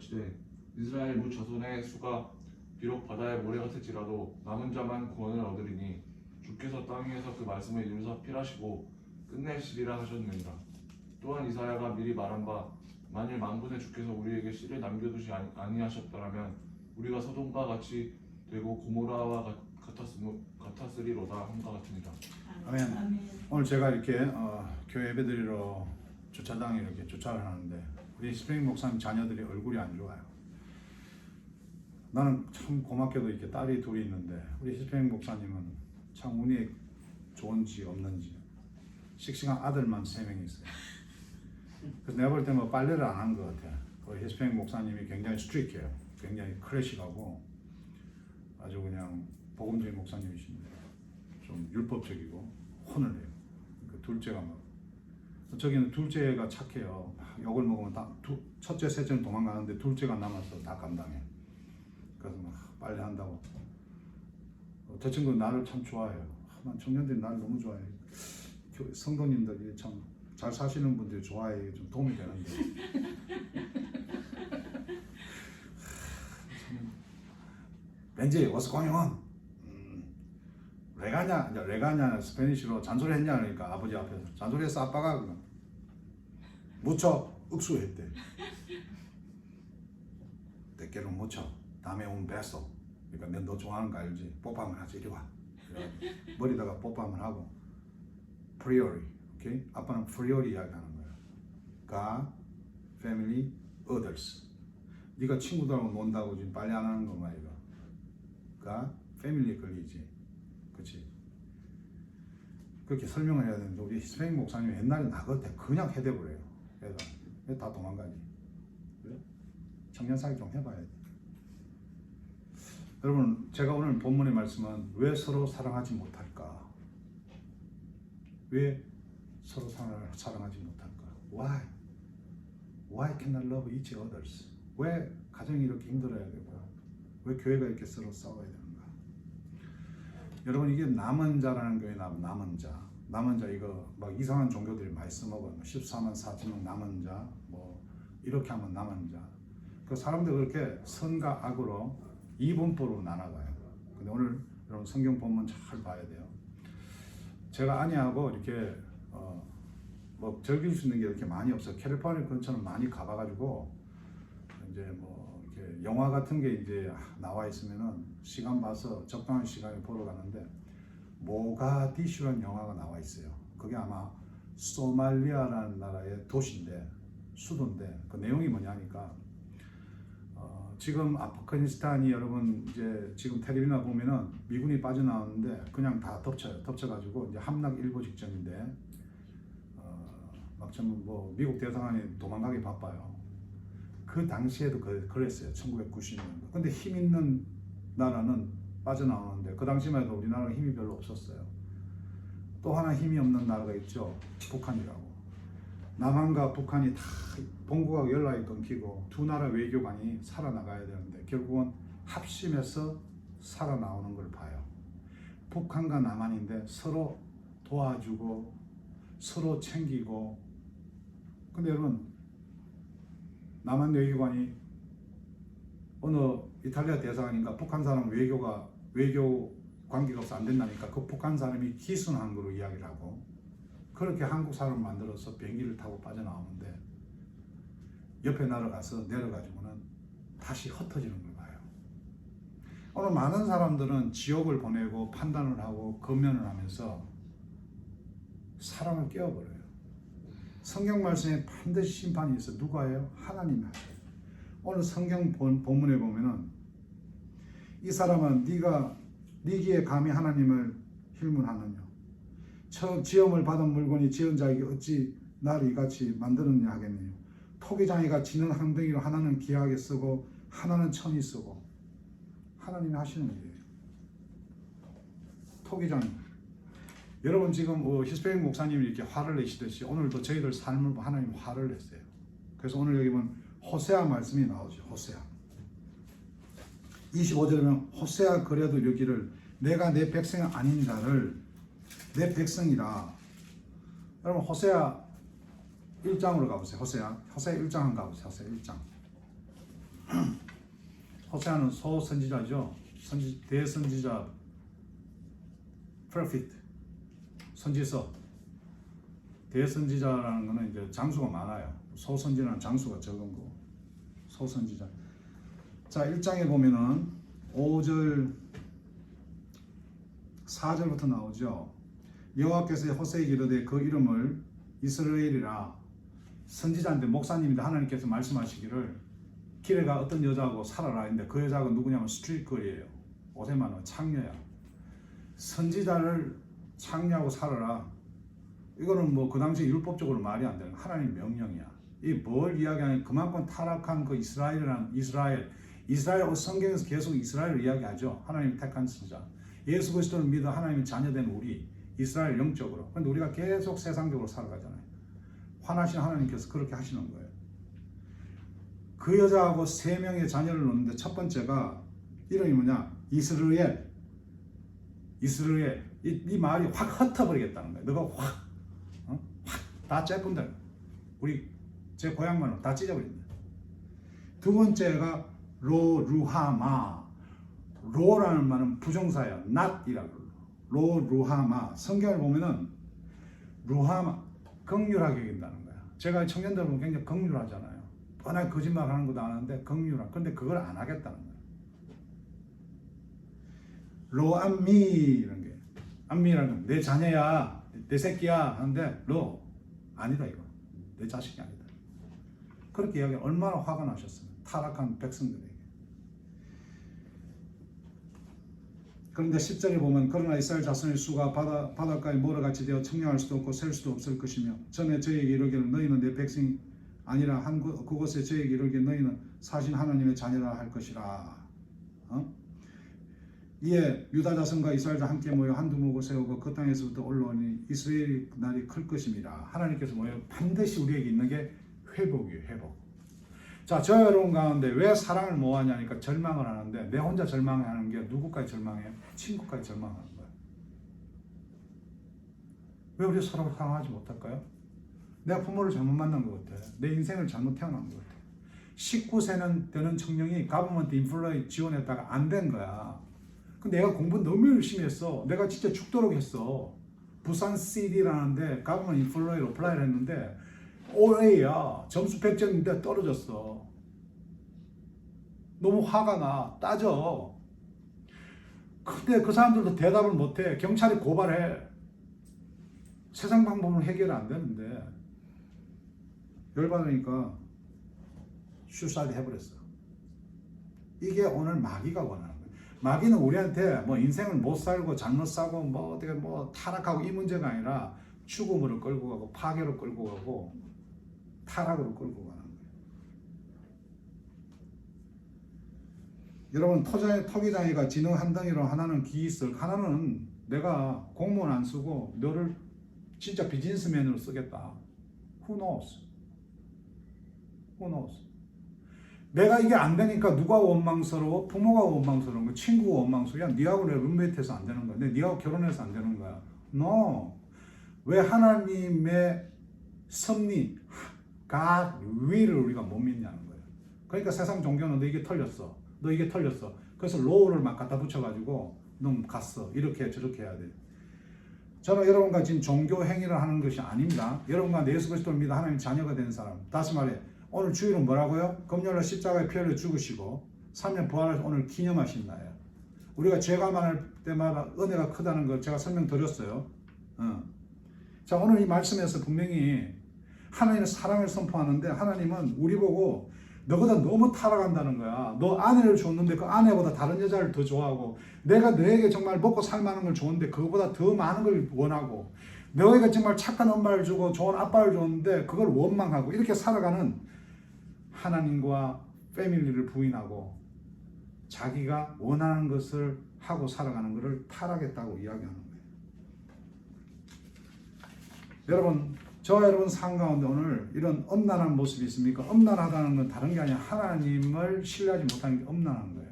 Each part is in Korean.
걸치되 이스라엘 무 자손의 수가 비록 바다의 모래 같을지라도 남은 자만 구원을 얻으리니 주께서 땅 위에서 그 말씀을 이루사 필하시고 끝내시리라 하셨느니라. 또한 이사야가 미리 말한 바 만일 만군의 주께서 우리에게 씨를 남겨두지 아니하셨더라면 우리가 소돔과 같이 되고 고모라와 같았으리로다 함과 같으니라. 아멘. 오늘 제가 이렇게 교회 예배드리러 주차장에 이렇게 주차를 하는데 우리 스프링 목사님 자녀들이 얼굴이 안 좋아요. 나는 참 고맙게도 이렇게 딸이 둘이 있는데 우리 스프링 목사님은 참 운이 좋은지 없는지 씩씩한 아들만 3명이 있어요. 그래서 내가 볼 때 뭐 빨래를 안 한 것 같아. 우리 스프링 목사님이 굉장히 스트릭해요. 굉장히 클래식하고 아주 그냥 복음적인 목사님이신데 좀 율법적이고 혼을 해요. 그 둘째가 막 저기는 둘째가 착해요. 욕을 먹으면 다 첫째, 셋째는 도망가는데 둘째가 남아서 다 감당해. 그래서 막 빨리 한다고. 저 친구는 나를 참 좋아해요. 난 청년들이 나를 너무 좋아해. 성도님들이 참 잘 사시는 분들이 좋아해. 좀 도움이 되는데. 벤지, what's going on? 레가냐 스페니쉬로 잔소리했냐 그러니까 아버지 앞에서 잔소리해서 아빠가 무쳐 윽수했대. 때께로 무쳐 다음에 온 베소. 그러니까 너 좋아하는 거 알지? 뽀뽀하면 하지 이리 와. 머리다가 뽀뽀하면 하고 priori, 오케이? 아빠는 priori 이야기하는 거야. God, family, others. 네가 친구들하고 논다고 지금 빨리 안 하는 거 말이야. God, family에 걸리지. 그렇지? 그렇게 설명을 해야 되는데 우리 스페인 목사님이 옛날에 나갈 때 그냥 해대버려요. 왜 다 도망가니? 그래? 청년 사기 좀 해봐야 돼. 여러분, 제가 오늘 본문의 말씀은 왜 서로 사랑하지 못할까? 왜 서로 사랑하지 못할까? Why? Why cannot love each others? 왜 가정이 이렇게 힘들어야 되고 왜 교회가 이렇게 서로 싸워야 되는가? 여러분, 이게 남은 자라는 거예요. 남은 자 이거 막 이상한 종교들이 많이 써먹어요. 14만 4천명 남은 자, 뭐 이렇게 하면 남은 자. 그 사람들 그렇게 선과 악으로 이분법으로 나눠가요. 근데 오늘 여러분 성경 본문 잘 봐야 돼요. 제가 아내하고 이렇게 뭐 즐길 수 있는 게 이렇게 많이 없어요. 캘리포니아 근처는 많이 가봐가지고 이제 뭐 이렇게 영화 같은 게 이제 나와 있으면은 시간 봐서 적당한 시간에 보러 가는데 모가디슈라는 영화가 나와 있어요. 그게 아마 소말리아라는 나라의 도시인데 수도인데 그 내용이 뭐냐니까 지금 아프가니스탄이 여러분 이제 지금 텔레비나 보면은 미군이 빠져나오는데 그냥 다 덮쳐가지고 이제 함락 일보 직전인데 막 전부 뭐 미국 대사관이 도망가기 바빠요. 그 당시에도 그랬어요. 1990년도. 근데 힘 있는 나라는 빠져나오는데 그 당시만 해도 우리나라가 힘이 별로 없었어요. 또 하나 힘이 없는 나라가 있죠. 북한이라고. 남한과 북한이 다 본국하고 연락이 끊기고 두 나라 외교관이 살아나가야 되는데 결국은 합심해서 살아나오는 걸 봐요. 북한과 남한인데 서로 도와주고 서로 챙기고. 근데 여러분, 남한 외교관이 어느 이탈리아 대사관인가 북한 사람 외교 관계가 없어 안 된다니까 그 북한 사람이 기순한 거로 이야기를 하고 그렇게 한국 사람을 만들어서 비행기를 타고 빠져나오는데 옆에 나라 가서 내려가지고는 다시 흩어지는 걸 봐요. 오늘 많은 사람들은 지옥을 보내고 판단을 하고 검면을 하면서 사람을 깨워버려요. 성경 말씀에 반드시 심판이 있어. 누가 해요? 하나님이 하세요. 오늘 성경 본문에 보면은 이 사람은 네 귀에 감히 하나님을 힐문하느냐? 지음을 받은 물건이 지은 자에게 어찌 나를 이같이 만드느냐 하겠네요. 토기장이가 지는 항덩이로 하나는 귀하게 쓰고 하나는 천히 쓰고. 하나님이 하시는 일이에요. 토기장이. 여러분 지금 히스패닉 목사님이 이렇게 화를 내시듯이 오늘도 저희들 삶을 보고 하나님 화를 냈어요. 그래서 오늘 여기 보면 호세아 말씀이 나오죠. 호세아 25절에 보면 호세아 그래도 이르기를 내가 내 백성 아닌 자를 내 백성이라. 여러분 호세아 1장으로 가보세요. 호세아 1장 한번 가보세요. 호세아 1장 호세아는 소선지자죠. 대선지자 prophet 선지서. 대선지자라는 거는 이제 장수가 많아요. 소선지자는 장수가 적은 거고. 소선지자. 자, 1장에 보면은 5절 4절부터 나오죠. 여호와께서 호세에게 이르되 그 이름을 이스라엘이라. 선지자인데 목사님인데 하나님께서 말씀하시기를 길에 가 어떤 여자하고 살아라 했는데 그 여자가 누구냐면 스트릿걸이에요. 오세마는 창녀야. 선지자를 창녀하고 살아라. 이거는 뭐 그 당시 율법적으로 말이 안 되는 하나님 명령이야. 이 뭘 이야기하냐? 그만큼 타락한 그 이스라엘 성경에서 계속 이스라엘을 이야기하죠. 하나님 택한 선지자. 예수 그리스도를 믿어 하나님의 자녀된 우리 이스라엘 영적으로. 그런데 우리가 계속 세상적으로 살아가잖아요. 화나신 하나님께서 그렇게 하시는 거예요. 그 여자하고 3명의 자녀를 놓는데 첫 번째가 이름이 뭐냐? 이스라엘. 이 말이 확 흩어버리겠다는 거예요. 너가 확 다 째뿐다. 우리 제 고향 말로 다 찢어버린다. 두 번째가 루하마. 로라는 말은 부정사야. not이라고. 루하마. 성경을 보면은 루하마 긍휼하게 여긴다는 거야. 제가 청년들 보면 굉장히 긍휼하잖아요. 뻔하게 거짓말하는 것도 아는데 긍휼하. 근데 그걸 안 하겠다는 거야. 로암미 이런 게. 암미라는 건 내 자녀야, 내 새끼야 하는데 로 아니다 이거. 내 자식이 아니다. 그렇게 이야기 얼마나 화가 나셨어요. 타락한 백성들에게. 그런데 10절에 보면 그러나 이스라엘 자손의 수가 바닷가에 모래같이 되어 청량할 수도 없고 셀 수도 없을 것이며 전에 저에게 이르기를 너희는 내 백성이 아니라 한 그곳에 저에게 이르기를 너희는 사신 하나님의 자녀라 할 것이라. 이에 유다 자손과 이스라엘과 함께 모여 한두 목을 세우고 그 땅에서부터 올라오니 이스라엘의 날이 클 것입니다. 하나님께서 모여 반드시 우리에게 있는 게 회복이에요. 회복. 자, 저 여러분 가운데 왜 사랑을 못하냐니까 절망을 하는데 내 혼자 절망하는 게 누구까지 절망해요? 친구까지 절망하는 거야. 왜 우리 서로 사랑하지 못할까요? 내가 부모를 잘못 만난 것 같아. 내 인생을 잘못 태어난 것 같아. 19세는 되는 청년이 가버먼트 인플루에 지원했다가 안 된 거야. 근데 내가 공부 너무 열심히 했어. 내가 진짜 죽도록 했어. 부산 CD라는데 가버먼트 인플루에 어플라이를 했는데 OA야. 점수 100점인데 떨어졌어. 너무 화가 나. 따져. 근데 그 사람들도 대답을 못해. 경찰이 고발해. 세상 방법은 해결 안 되는데 열받으니까 슈사이드 해버렸어. 이게 오늘 마귀가 원하는 거예요. 마귀는 우리한테 뭐 인생을 못 살고 잘못 사고 뭐 어떻게 뭐 타락하고 이 문제가 아니라 죽음으로 끌고 가고 파괴로 끌고 가고 타락으로 끌고 가는 거예요. 여러분 토기장애가 지능 한 덩이로 하나는 기있을 하나는 내가 공무원 안 쓰고 너를 진짜 비즈니스맨으로 쓰겠다. Who knows? Who knows? 내가 이게 안 되니까 누가 원망스러워? 부모가 원망스러운 거야. 친구가 원망스러워. 야, 니하고 내가 룸메이트해서 안 되는 거야. 니하고 결혼해서 안 되는 거야. No. 왜 하나님의 섭리, God will을 우리가 못 믿냐는 거예요. 그러니까 세상 종교는 너 이게 털렸어. 너 이게 털렸어. 그래서 로우를 막 갖다 붙여가지고 너 갔어. 이렇게 저렇게 해야 돼. 저는 여러분과 지금 종교 행위를 하는 것이 아닙니다. 여러분과 예수 그리스도를 믿어 하나님 자녀가 된 사람. 다시 말해 오늘 주일은 뭐라고요? 금요일에 십자가에 피 흘려 죽으시고 3년 부활을 오늘 기념하신 날이에요. 우리가 죄가 많을 때마다 은혜가 크다는 걸 제가 설명드렸어요. 자, 오늘 이 말씀에서 분명히 하나님의 사랑을 선포하는데 하나님은 우리 보고 너보다 너무 타락한다는 거야. 너 아내를 줬는데 그 아내보다 다른 여자를 더 좋아하고 내가 너에게 정말 먹고 살만한 걸 줬는데 그거보다 더 많은 걸 원하고 너에게 정말 착한 엄마를 주고 좋은 아빠를 줬는데 그걸 원망하고 이렇게 살아가는 하나님과 패밀리를 부인하고 자기가 원하는 것을 하고 살아가는 것을 타락했다고 이야기하는 거예요. 여러분, 저와 여러분 삶 가운데 오늘 이런 엄난한 모습이 있습니까? 엄난하다는 건 다른 게 아니라 하나님을 신뢰하지 못하는 게 엄난한 거예요.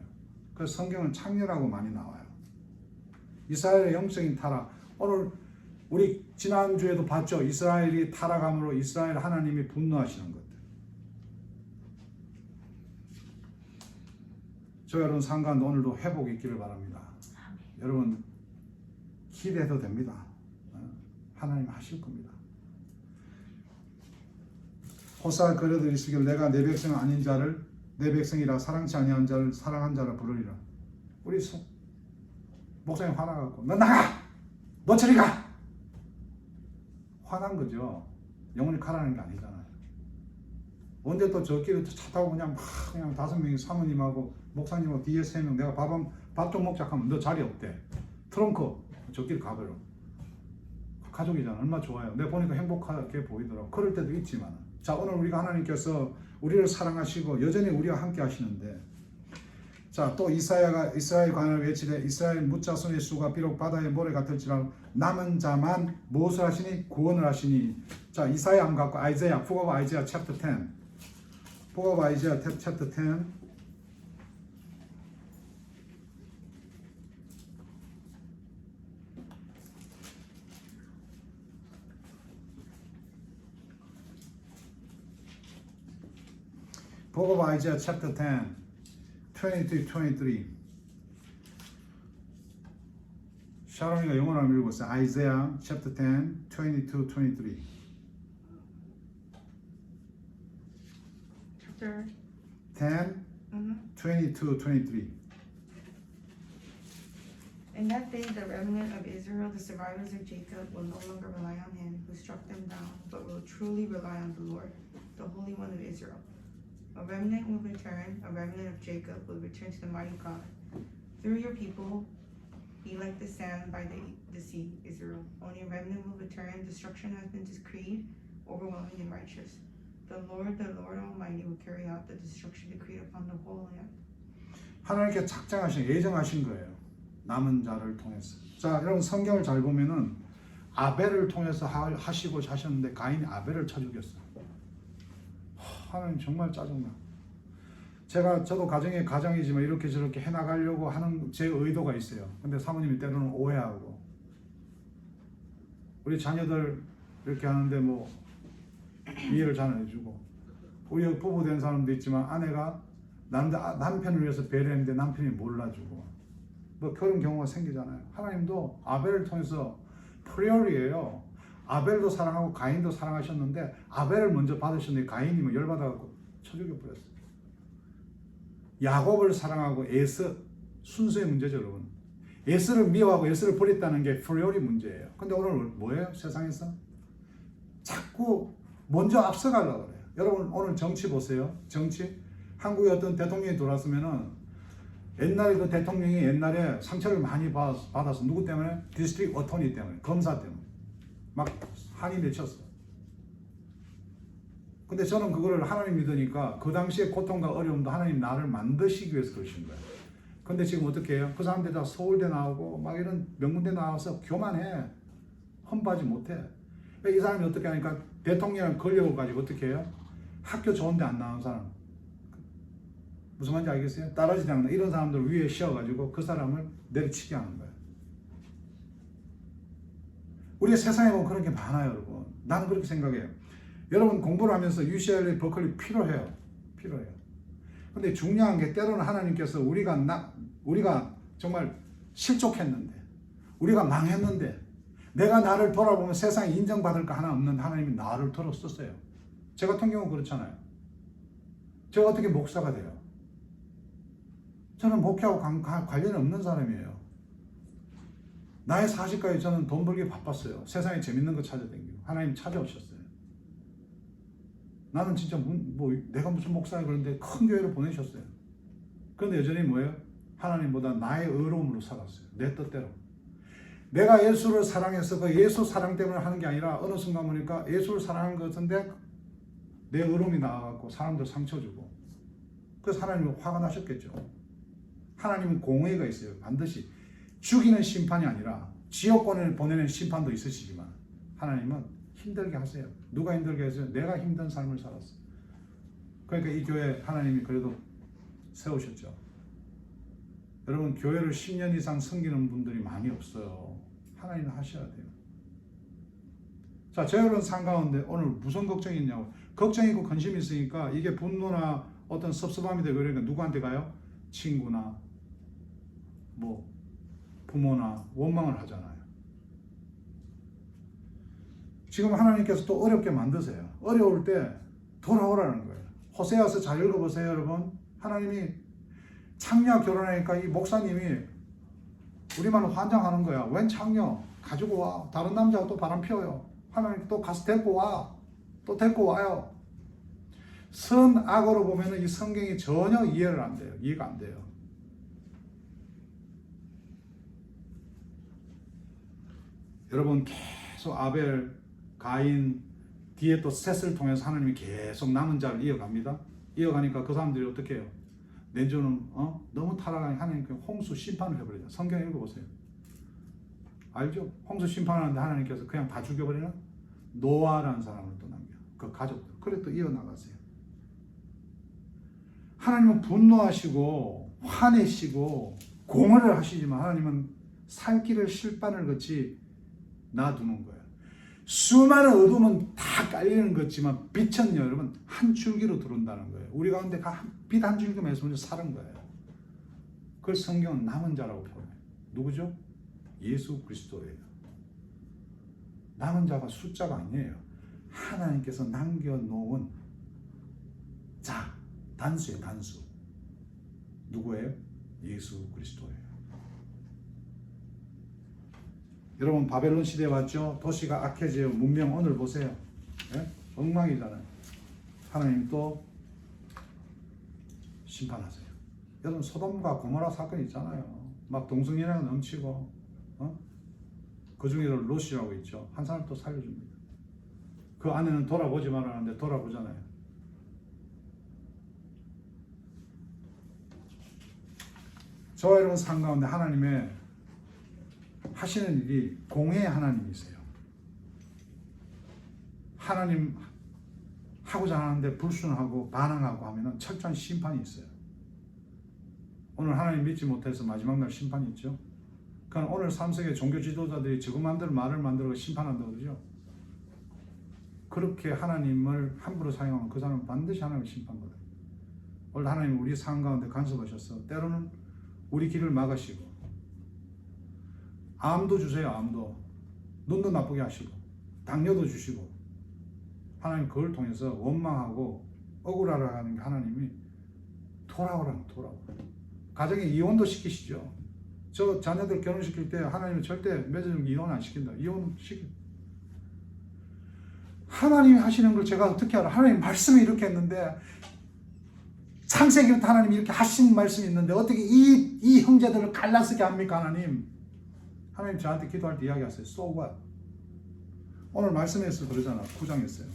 그래서 성경은 창녀라고 많이 나와요. 이스라엘의 영적인 타락. 오늘 우리 지난주에도 봤죠. 이스라엘이 타락함으로 이스라엘 하나님이 분노하시는 것들. 저 여러분 상관 오늘도 회복이 있기를 바랍니다. 여러분 기대해도 됩니다. 하나님 하실 겁니다. 호사 그려들 이시길 내가 내 백성 아닌 자를 내 백성이라 사랑치 아니한 자를 사랑한 자라 부르리라. 우리 목사님 화나갖고 너 나가! 너 저리 가! 화난 거죠. 영원히 가라는 게 아니잖아요. 언제 또 저끼리 차 타고 그냥 5명이 사모님하고 목사님하고 뒤에 3명 내가 밥 좀 먹자 하면 너 자리 없대. 트렁크 저끼리 가버려. 가족이잖아. 얼마나 좋아요. 내가 보니까 행복하게 보이더라고. 그럴 때도 있지만 자 오늘 우리가 하나님께서 우리를 사랑하시고 여전히 우리와 함께 하시는데 자 또 이사야가 이스라엘 관을 외치되 이스라엘 무자손의 수가 비록 바다의 모래 같을지라도 남은 자만 무엇을 하시니 구원을 하시니 자 이사야 한번 갖고 아이자야 Book of Isaiah chapter 10 Book of Isaiah chapter 10 Book of Isaiah chapter 10 22-23 샤론이가 영어로 한번 읽어보세요. Isaiah chapter 10 22-23 Chapter 10 22-23 In that day, the remnant of Israel, the survivors of Jacob, will no longer rely on him who struck them down, but will truly rely on the Lord, the Holy One of Israel. A remnant will return, a remnant of Jacob will return to the mighty God. Through your people, be like the sand by the sea, Israel. Only a remnant will return. Destruction has been decreed, overwhelming and righteous. The Lord Almighty will carry out the destruction decreed upon the whole land. 하나님께 작정하신 예정하신 거예요. 남은 자를 통해서. 자, 여러분 성경을 잘 보면은 아벨을 통해서 하시고 하셨는데 가인이 아벨을 쳐 죽였어요. 하나님 정말 짜증나. 저도 가정이지만 이렇게 저렇게 해나가려고 하는 제 의도가 있어요. 근데 사모님이 때로는 오해하고 우리 자녀들 이렇게 하는데 뭐 이해를 잘 안 해주고 우리 부부 된 사람도 있지만 아내가 남편을 위해서 배려했는데 남편이 몰라주고 뭐 그런 경우가 생기잖아요. 하나님도 아벨을 통해서 프리얼이에요. 아벨도 사랑하고 가인도 사랑하셨는데 아벨을 먼저 받으셨는데 가인이 열받아갖고 쳐 죽여버렸어요. 야곱을 사랑하고 에서 순서의 문제죠, 여러분. 에서를 미워하고 에서를 버렸다는 게 프리얼이 문제예요. 근데 오늘 뭐예요? 세상에서 자꾸 먼저 앞서가려고 그래요. 여러분 오늘 정치 보세요. 정치 한국에 어떤 대통령이 들어왔으면은 옛날에 그 대통령이 옛날에 상처를 많이 받아서 누구 때문에? 디스트릭 어토니 때문에, 검사 때문에 막 한이 맺혔어. 근데 저는 그거를 하나님 믿으니까 그 당시에 고통과 어려움도 하나님 나를 만드시기 위해서 그러신 거예요. 근데 지금 어떻게 해요? 그 사람들 다 서울대 나오고 막 이런 명문대 나와서 교만해. 험하지 못해. 이 사람이 어떻게 하니까 대통령 권력을 가지고 어떻게 해요? 학교 좋은데 안 나온 사람. 무슨 말인지 알겠어요? 따라지지 않는 이런 사람들 위에 씌워가지고 그 사람을 내리치게 하는 거예요. 우리 세상에 보면 그런 게 많아요, 여러분. 나는 그렇게 생각해요. 여러분 공부를 하면서 UCLA, 버클리 필요해요. 근데 중요한 게 때로는 하나님께서 우리가 정말 실족했는데, 우리가 망했는데, 내가 나를 돌아보면 세상에 인정받을 거 하나 없는 하나님이 나를 들어 썼어요. 저 같은 경우 그렇잖아요. 제가 어떻게 목사가 돼요? 저는 목회하고 관련이 없는 사람이에요. 나의 40까지 저는 돈 벌기 바빴어요. 세상에 재밌는 거 찾아다니고. 하나님 찾아오셨어요. 나는 진짜 내가 무슨 목사야 그런데 큰 교회를 보내셨어요. 그런데 여전히 뭐예요? 하나님보다 나의 의로움으로 살았어요. 내 뜻대로. 내가 예수를 사랑해서 그 예수 사랑 때문에 하는 게 아니라 어느 순간 보니까 예수를 사랑한 것 같은데 내 의로움이 나와갖고 사람들 상처 주고. 그래서 하나님은 화가 나셨겠죠. 하나님은 공의가 있어요. 반드시 죽이는 심판이 아니라 지옥권을 보내는 심판도 있으시지만 하나님은 힘들게 하세요. 누가 힘들게 했어요? 내가 힘든 삶을 살았어. 그러니까 이 교회 하나님이 그래도 세우셨죠. 여러분 교회를 10년 이상 섬기는 분들이 많이 없어요. 하나님은 하셔야 돼요. 자, 저 여러분 삶 가운데 오늘 무슨 걱정이 있냐고. 걱정이 있고 근심이 있으니까 이게 분노나 어떤 섭섭함이 되고 그러니까 누구한테 가요? 친구나 뭐 부모나 원망을 하잖아요. 지금 하나님께서 또 어렵게 만드세요. 어려울 때 돌아오라는 거예요. 호세아서 잘 읽어보세요, 여러분. 하나님이 창녀 결혼하니까 이 목사님이 우리만 환장하는 거야. 웬 창녀? 가지고 와. 다른 남자가 또 바람 피워요. 하나님 또 가서 데리고 와. 또 데리고 와요. 선악으로 보면 이 성경이 전혀 이해를 안 돼요. 이해가 안 돼요. 여러분 계속 아벨, 가인, 뒤에 또 셋을 통해서 하나님이 계속 남은 자를 이어갑니다. 이어가니까 그 사람들이 어떻게 해요? 내주는 너무 타락하니 하나님께 홍수 심판을 해버리죠. 성경 읽어보세요. 알죠? 홍수 심판하는데 하나님께서 그냥 다 죽여버리나? 노아라는 사람을 또 남겨. 그 가족들. 그래 또 이어나가세요. 하나님은 분노하시고 화내시고 공허를 하시지만 하나님은 살 길을 실반을 거치 놔두는 거예요. 수많은 어둠은 다 깔리는 거지만 빛은 여러분 한 줄기로 들어온다는 거예요. 우리 가운데 빛 한 줄기만 있으면 사는 거예요. 그걸 성경은 남은 자라고 표현해요. 누구죠? 예수 그리스도예요. 남은 자가 숫자가 아니에요. 하나님께서 남겨놓은 자, 단수예요. 단수. 누구예요? 예수 그리스도예요. 여러분 바벨론 시대에 왔죠? 도시가 악해져요. 문명 오늘 보세요. 예? 엉망이잖아요. 하나님 또 심판하세요. 여러분 소돔과 고모라 사건 있잖아요. 막 동성연애가 넘치고 그 중에도 롯이라고 있죠. 한 사람 또 살려줍니다. 그 안에는 돌아보지 말라는데 돌아보잖아요. 저와 여러분 삶 가운데 하나님의 하시는 일이 공의 하나님이세요. 하나님 하고자 하는데 불순하고 반항하고 하면 철저한 심판이 있어요. 오늘 하나님 믿지 못해서 마지막 날 심판이 있죠. 그러니까 오늘 3세기 종교 지도자들이 저거 만들 말을 만들어 심판한다고 그러죠. 그렇게 하나님을 함부로 사용하면 그 사람은 반드시 하나님을 심판받아요. 오늘 하나님 우리 삶 가운데 간섭하셔서 때로는 우리 길을 막으시고 암도 주세요. 암도. 눈도 나쁘게 하시고 당뇨도 주시고 하나님 그걸 통해서 원망하고 억울하라 하는 게 하나님이 돌아오라는 돌아오라. 가정에 이혼도 시키시죠. 저 자녀들 결혼시킬 때 하나님은 절대 맺어준 이혼 안 시킨다. 이혼 시켜. 하나님이 하시는 걸 제가 어떻게 알아? 하나님 말씀이 이렇게 했는데 창세기부터 하나님이 이렇게 하신 말씀이 있는데 어떻게 이 형제들을 갈라서게 합니까? 하나님 저한테 기도할 때 이야기하세요. So what? 오늘 말씀에서 그러잖아. 9장했어요.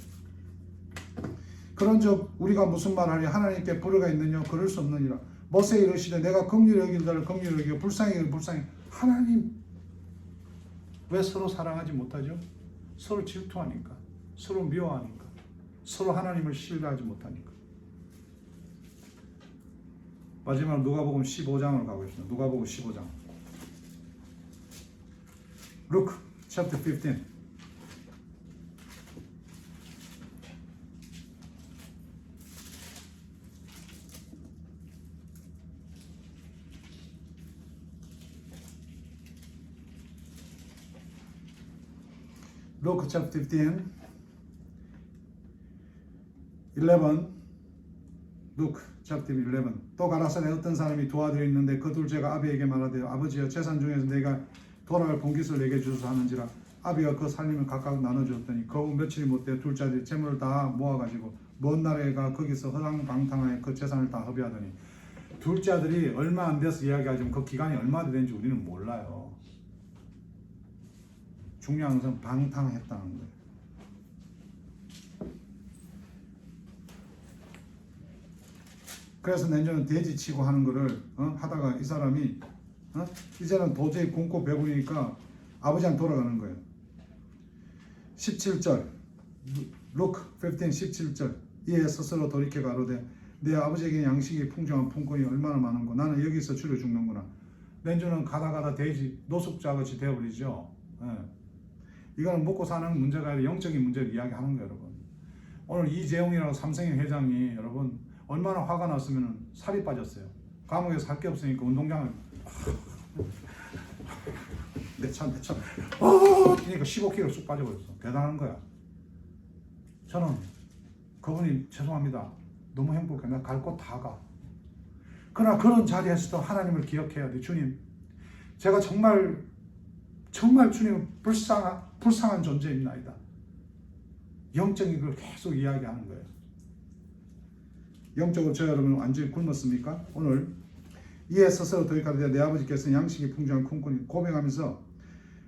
그런즉 우리가 무슨 말하리? 하나님께 불의가 있느냐? 그럴 수 없느니라. 모세 이르시되 내가 긍휼히 여길 자를 긍휼히 여기고 불쌍히 여길 불쌍히. 하나님 왜 서로 사랑하지 못하죠? 서로 질투하니까, 서로 미워하니까, 서로 하나님을 신뢰하지 못하니까. 마지막으로 누가복음 15장으로 가고 있습니다. 누가복음 15장. Luke chapter 15. Luke chapter 15, 11. Luke chapter 11. 또 가라사대 어떤 사람이 두 아들이 있는데 그 둘째가 아비에게 말하되 아버지여 재산 중에서 내가 돌아갈 본깃을 내게 주소서 하는지라. 아비가 그 살림을 각각 나눠주었더니 그 후 며칠이 못돼 둘째 아들이 재물을 다 모아가지고 먼 나라에 가 거기서 허랑방탕하여 그 재산을 다 허비하더니 둘째 아들이 얼마 안 돼서 이야기하지만 그 기간이 얼마 되는지 우리는 몰라요. 중요한 것은 방탕했다는 거예요. 그래서 내년은 돼지 치고 하는 거를 하다가 이 사람이 이제는 도저히 굶고 배부르니까 아버지한테 돌아가는 거예요. 17절 루크 15, 17절 이에 스스로 돌이켜 가로되 내 아버지에게 양식이 풍성한 품권이 얼마나 많은고 나는 여기서 줄여 죽는구나. 렌주는 가다 돼지 노숙자같이 되어버리죠. 이거는 먹고 사는 문제가 아니라 영적인 문제를 이야기하는 거예요. 여러분 오늘 이재용이라고 삼성의 회장이 여러분 얼마나 화가 났으면 살이 빠졌어요. 감옥에서 할 게 없으니까 운동장을 내차 그러니까 15kg 쑥 빠져버렸어. 대단한 거야. 저는 그분이 죄송합니다. 너무 행복해. 나 갈 곳 다 가. 그러나 그런 자리에서도 하나님을 기억해야 돼. 주님, 제가 정말 주님 불쌍한 존재입니다. 영적인 걸 계속 이야기하는 거예요. 영적으로 저 여러분 완전히 굶었습니까? 오늘 이에 스스로 도입하되 내 아버지께서 양식이 풍성한 꿈꾸니 고백하면서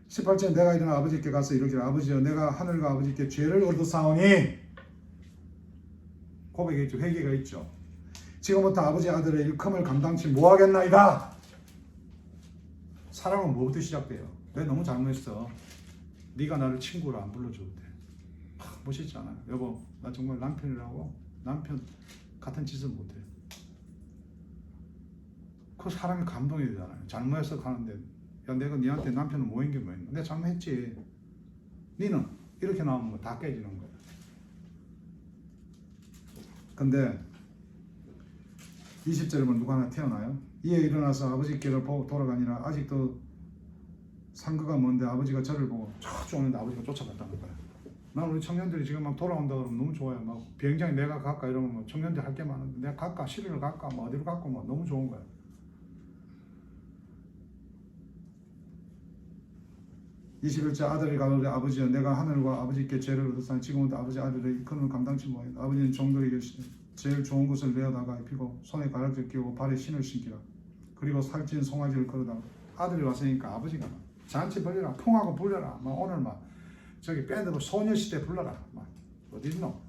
18절 내가 일어나 아버지께 가서 이르기를 아버지여 내가 하늘과 아버지께 죄를 얻었사오니 고백이 있죠. 회개가 있죠. 지금부터 아버지 아들의 일컴을 감당치 못하겠나이다. 사랑은 뭐부터 시작돼요? 내가 너무 잘못했어. 네가 나를 친구로 안 불러줘도 돼. 멋있지 않아요? 여보 나 정말 남편이라고 남편 같은 짓을 못해. 그 사람이 감동이 되잖아요. 잘못해서 가는데 야 내가 니한테 남편을 모인 게 뭐였나? 내가 잘못했지. 니는 이렇게 나오면 다 깨지는 거야. 근데 20절에 보면 누가 하나 태어나요? 이에 일어나서 아버지께로 보고 돌아가니라. 아직도 상거가 먼데 아버지가 저를 보고 저쪽 오는데 아버지가 쫓아갔다는 거야. 난 우리 청년들이 지금 막 돌아온다 그러면 너무 좋아요. 막 비행장에 내가 갈까 이러면 뭐 청년들 할 게 많은데 내가 갈까 시리를 갈까 뭐 어디로 갈까 뭐 너무 좋은 거야. 21절 아들이 가로되 아버지여 내가 하늘과 아버지께 죄를 얻었사니 지금부터 아버지 아들의 그는 감당치 못하겠다. 아버지는 종들에게 제일 좋은 것을 내어다가 입히고 손에 가락지를 끼우고 발에 신을 신기라. 그리고 살찐 송아지를 걸어다가 아들이 왔으니까 아버지가 막 잔치 벌려라 풍하고 불려라 막 오늘 막 저기 밴드로 소녀시대 불러라 막 어디 있노?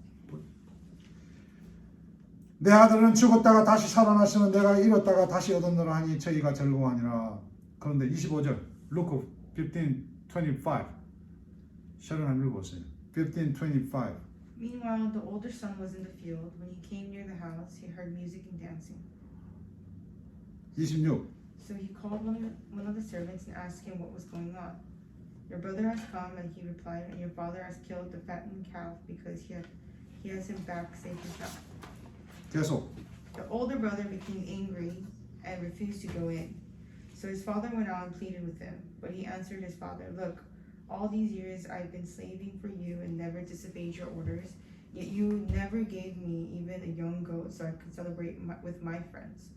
내 아들은 죽었다가 다시 살아나시면 내가 잃었다가 다시 얻었노라 하니 저희가 즐거워하니라. 그런데 25절 루크 15:25 셔런 한번 읽어보세요. 15:25 Meanwhile, the older son was in the field. When he came near the house, he heard music and dancing. 26 So he called one of the servants and asked him what was going on. Your brother has come, and he replied, and your father has killed the fattened calf because he has him back safe and sound. 계속 The older brother became angry and refused to go in. So his father went out and pleaded with him. But he answered his father, Look, all these years I've been slaving for you and never disobeyed your orders. Yet you never gave me even a young goat so I could celebrate with my friends.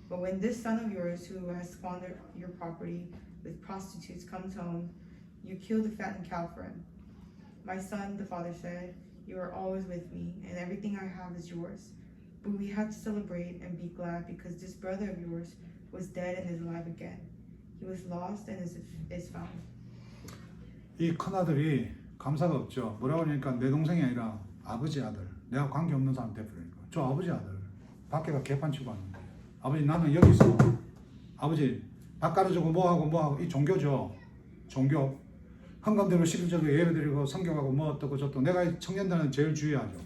But when this son of yours who has squandered your property with prostitutes comes home, you kill the fattened cow for him. My son, the father said, you are always with me, and everything I have is yours. But we had to celebrate and be glad because this brother of yours was dead and is alive again. He was lost and is found. 이 큰아들이 감사가 없죠. 뭐라고 하니까 내 동생이 아니라 아버지 아들. 내가 관계없는 사람 돼버리니까. 저 아버지 아들. 밖에가 개판 치고 왔는데. 아버지 나는 여기 있어. 아버지 밥 가르쳐주고 뭐하고 이 종교죠. 종교. 헌금대로 11절도 예배드리고 성경하고 뭐 어떻고 저떻고. 내가 청년들은 제일 주의하죠.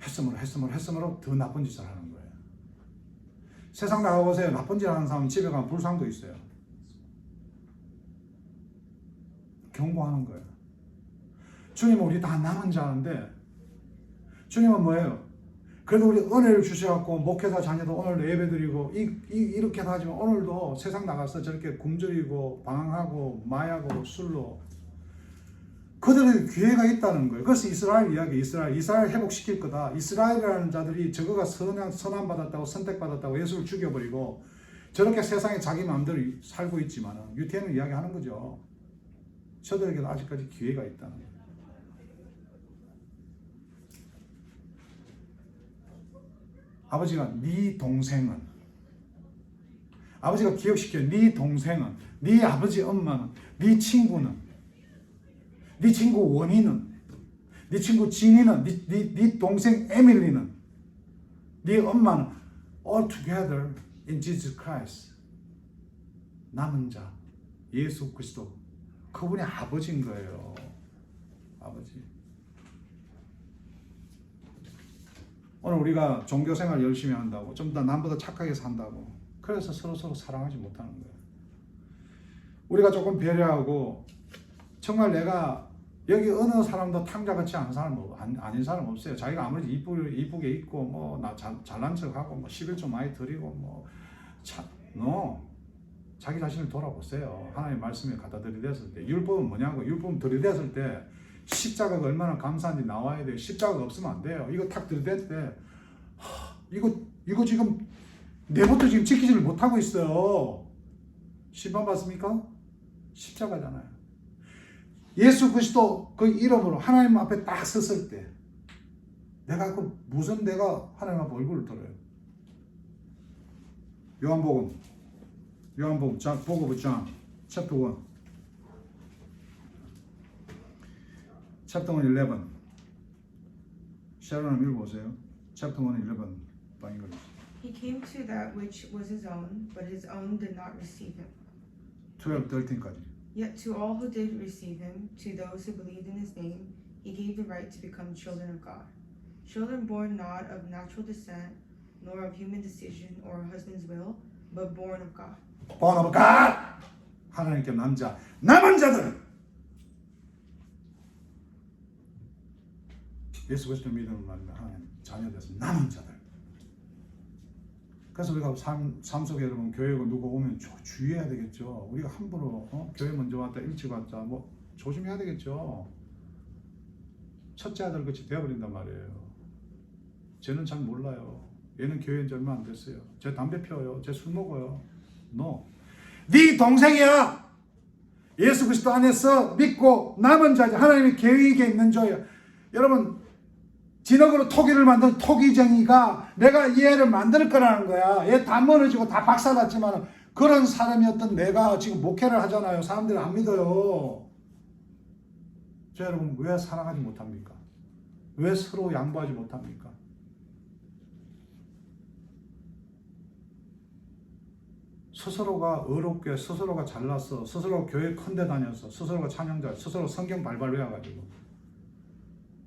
했으므로 더 나쁜 짓을 하는 거예요. 세상 나가보세요. 나쁜 짓 하는 사람은 집에 가면 불상도 있어요. 경고하는 거예요. 주님은 우리 다 남은 자인데 주님은 뭐예요? 그래도 우리 은혜를 주셔갖고 목회자 자녀도 오늘도 예배드리고 이렇게 하지만 오늘도 세상 나가서 저렇게 굶주리고 방황하고 마약으로 술로 그들의 기회가 있다는 거예요. 그래서 이스라엘 이야기, 이스라엘 회복시킬 거다. 이스라엘이라는 자들이 저거가 선함받았다고 선택받았다고 예수를 죽여버리고 저렇게 세상에 자기 마음대로 살고 있지만 유태인은 이야기하는 거죠. 저들에게도 아직까지 기회가 있다는 거예요. 아버지가 네 동생은 아버지가 기억시켜요. 네 동생은 네 아버지 엄마는 네 친구는 네 친구 원희는 네 친구 진이는 네 동생 에밀리는 네 엄마는 all together in Jesus Christ 남은 자 예수 그리스도 그분이 아버지인 거예요. 아버지. 오늘 우리가 종교생활 열심히 한다고 좀 더 남보다 착하게 산다고 그래서 서로 사랑하지 못하는 거예요. 우리가 조금 배려하고 정말 내가 여기 어느 사람도 탕자같이 아닌 사람 없어요. 자기가 아무리 이쁘게 입고 뭐 나 잘난 척하고 뭐 11조 많이 드리고 뭐 자기 자신을 돌아보세요. 하나님의 말씀에 갖다 들이댔을 때 율법은 뭐냐고. 율법은 들이댔을 때 십자가가 얼마나 감사한지 나와야 돼요. 십자가가 없으면 안 돼요. 이거 탁 들이댈 때 이거 지금 내부터 지금 지키지를 못하고 있어요. 심판 받습니까? 십자가잖아요. 예수 그리스도 그 이름으로 하나님 앞에 딱 섰을 때 내가 하나님 앞에 얼굴을 들어요. 요한복음 보고 보자. 챕터 1 챕터 1 11 샤론을 읽어보세요. 챕터 1 11 방잉글. He came to that which was his own, but his own did not receive him. 12, 13까지. Yet to all who did receive him, to those who believed in his name, he gave the right to become children of God. Children born not of natural descent, nor of human decision or a husband's will, but born of God. born of God. 하나님께 남은 자들. 예수 그리스도 믿음을 말하면 하나님 자녀 돼서 남은 자들. 그래서 우리가 삶 속에 여러분 교회가 누가 오면 주의해야 되겠죠. 우리가 함부로 교회 먼저 왔다 일찍 왔다 뭐 조심해야 되겠죠. 첫째 아들 같이 되어버린단 말이에요. 쟤는 잘 몰라요. 얘는 교회에 얼마 안 됐어요. 쟤 담배 피워요. 쟤 술 먹어요. No. 네 동생이야. 예수 그리스도 안에서 믿고 남은 자죠. 하나님의 계획에 있는 자예요. 여러분 진흙으로 토기를 만든 토기쟁이가 내가 이 애를 만들 거라는 거야. 얘 다 멀어지고 다 박살났지만 그런 사람이었던 내가 지금 목회를 하잖아요. 사람들이 안 믿어요. 저 여러분 왜 사랑하지 못합니까? 왜 서로 양보하지 못합니까? 스스로가 어렵게 스스로가 잘났어. 스스로 교회 큰데 다녔어. 스스로가 찬양자, 스스로 성경 발발로 해가지고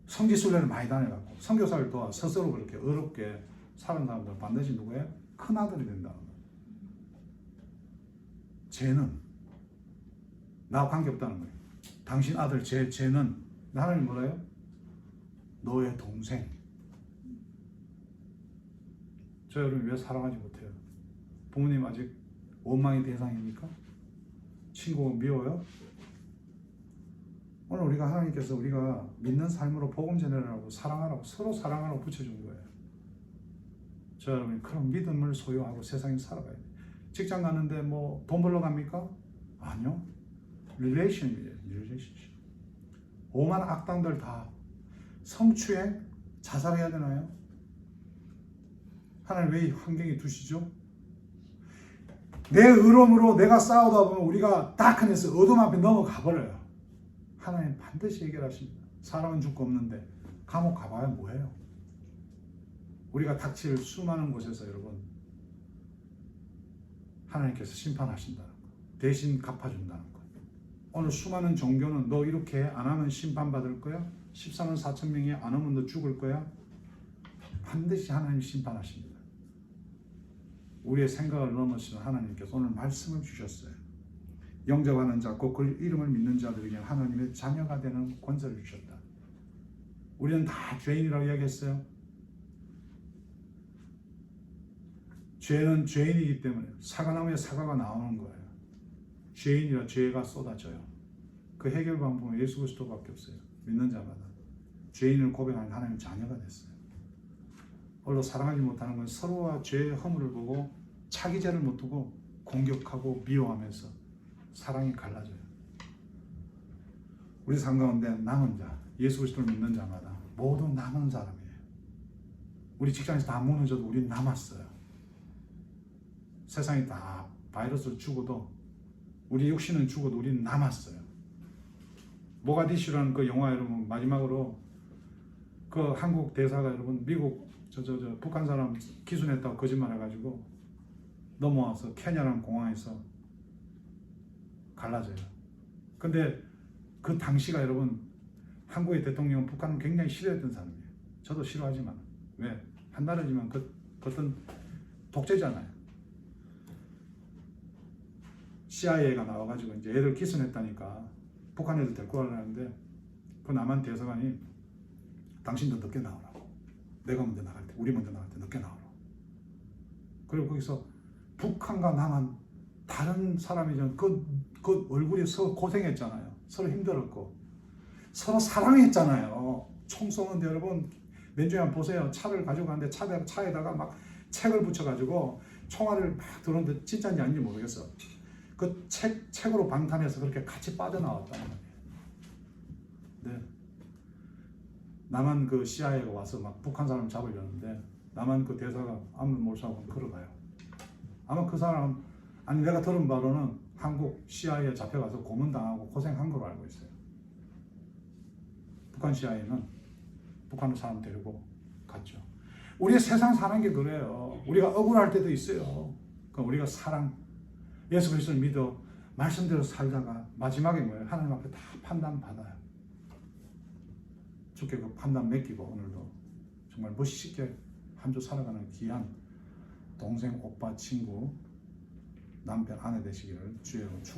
성지순례를 많이 다녀갖고 선교사를 도와 스스로 그렇게 어렵게 사는 사람들은 반드시 누구예요? 큰 아들이 된다는 거예요. 쟤는 나와 관계없다는 거예요. 당신 아들 쟤는 하나님 뭐래요? 너의 동생. 저 여러분 왜 사랑하지 못해요? 부모님 아직 원망의 대상입니까? 친구 미워요? 오늘 우리가 하나님께서 우리가 믿는 삶으로 복음 전하라고 사랑하라고 서로 사랑하라고 붙여준 거예요. 저 여러분 그런 믿음을 소유하고 세상에 살아가야 돼요. 직장 가는데 뭐 돈 벌러 갑니까? 아니요. relationship. 오만 악당들 다 성추행, 자살해야 되나요? 하나님 왜 이 환경에 두시죠? 내 의로움으로 내가 싸우다 보면 우리가 다크네스 어둠 앞에 넘어가 버려요. 하나님 반드시 해결하십니다. 사람은 죽고 없는데 감옥 가봐야 뭐해요? 우리가 닥칠 수많은 곳에서 여러분 하나님께서 심판하신다는 거, 대신 갚아준다는 거. 오늘 수많은 종교는 너 이렇게 안 하면 심판받을 거야? 14만 4천 명이 안 하면 너 죽을 거야? 반드시 하나님 심판하십니다. 우리의 생각을 넘어서는 하나님께서 오늘 말씀을 주셨어요. 영접하는 자, 곧 그 이름을 믿는 자들에게 하나님의 자녀가 되는 권세를 주셨다. 우리는 다 죄인이라고 이야기했어요. 죄는 죄인이기 때문에 사과나무에 사과가 나오는 거예요. 죄인이라 죄가 쏟아져요. 그 해결 방법은 예수 그리스도밖에 없어요. 믿는 자마다 죄인을 고백하는 하나님의 자녀가 됐어요. 홀로 사랑하지 못하는 건 서로와 죄의 허물을 보고 자기 죄를 못 두고 공격하고 미워하면서 사랑이 갈라져요. 우리 삶 가운데 남은 자, 예수 그리스도를 믿는 자마다 모두 남은 사람이에요. 우리 직장에서 다 무너져도 우리는 남았어요. 세상이 다 바이러스를 죽어도 우리 육신은 죽어도 우리는 남았어요. 모가디슈라는 그 영화 여러분 마지막으로 그 한국 대사가 여러분 미국 북한 사람 기순했다고 거짓말해가지고 넘어와서 케냐라는 공항에서 갈라져요. 근데 그 당시가 여러분 한국의 대통령은 북한은 굉장히 싫어했던 사람이에요. 저도 싫어하지만 왜? 한 나라지만 그것은 독재잖아요. CIA가 나와가지고 이제 애들 기순했다니까 북한 애들 데리고 가려는데 그 남한 대사관이 당신도 늦게 나오라고. 내가 먼저 나갈 때, 우리 먼저 나갈 때 늦게 나오라고. 그리고 거기서 북한과 남한 다른 사람이 그 얼굴이 서로 고생했잖아요. 서로 힘들었고 서로 사랑했잖아요. 총 쏘는데 여러분 맨주에 한번 보세요. 차를 가지고 가는데 차에다가 막 책을 붙여가지고 총알을 막 들었는데 진짜인지 아닌지 모르겠어. 그 책으로 방탄해서 그렇게 같이 빠져나왔다는 거예요. 네. 남한 그 CIA가 와서 막 북한 사람 잡으려는데 남한 그 대사가 아무 몰사하고 걸어가요. 아마 그 사람 아니 내가 들은 바로는 한국 CIA에 잡혀가서 고문당하고 고생한 걸로 알고 있어요. 북한 CIA는 북한 사람 데리고 갔죠. 우리 세상 사는 게 그래요. 우리가 억울할 때도 있어요. 그러니까 우리가 사랑, 예수 그리스도를 믿어 말씀대로 살다가 마지막에 뭐예요? 하나님 앞에 다 판단받아요. 주께 그 판단 맡기고 오늘도 정말 멋있게 한 주 살아가는 귀한 동생, 오빠, 친구, 남편, 아내 되시기를 주의 이름으로 축원합니다.